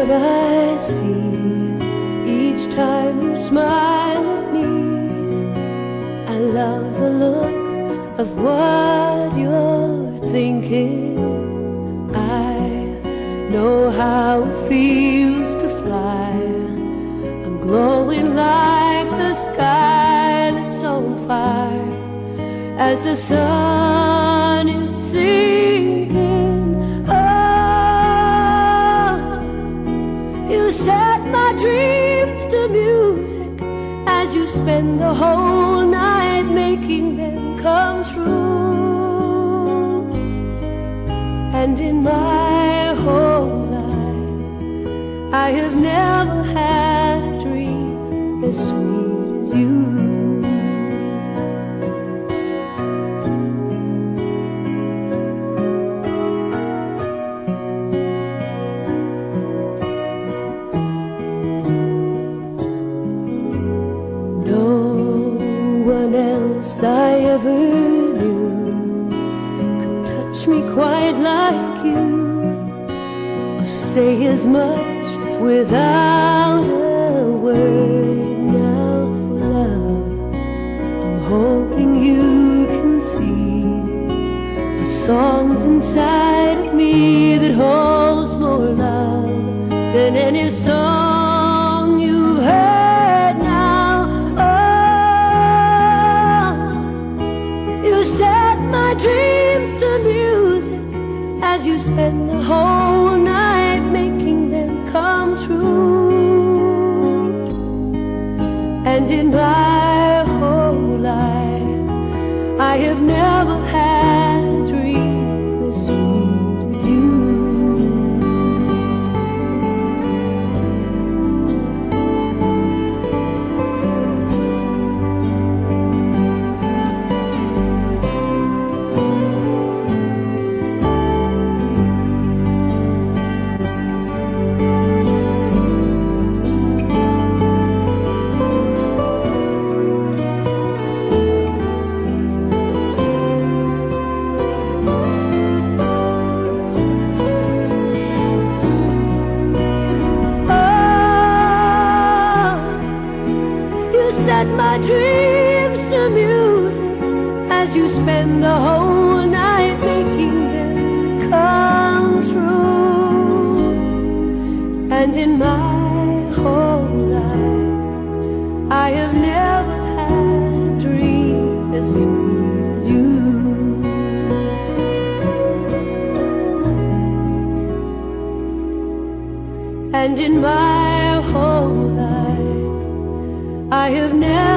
what I see each time you smile at me. I love the look of what you're thinking. I know how it feels to fly. I'm glowing like the sky that's on fire as the sun is sinking. Oh, you set my dreams to music as you spend the whole night making them come true. And in my whole life I have never had a dream as sweet as you. I ever knew could touch me quite like you, or say as much without a word. Now, love, I'm hoping you can see the songs inside of me that holds more love than any song you've heard now. Set my dreams to music as you spend the whole night making them come true. And in my whole life I have never had a dream as sweet as you. Set my dreams to music as you spend the whole night making them come true. And in my whole life I have never had a dream as sweet as you. And in my whole life I have never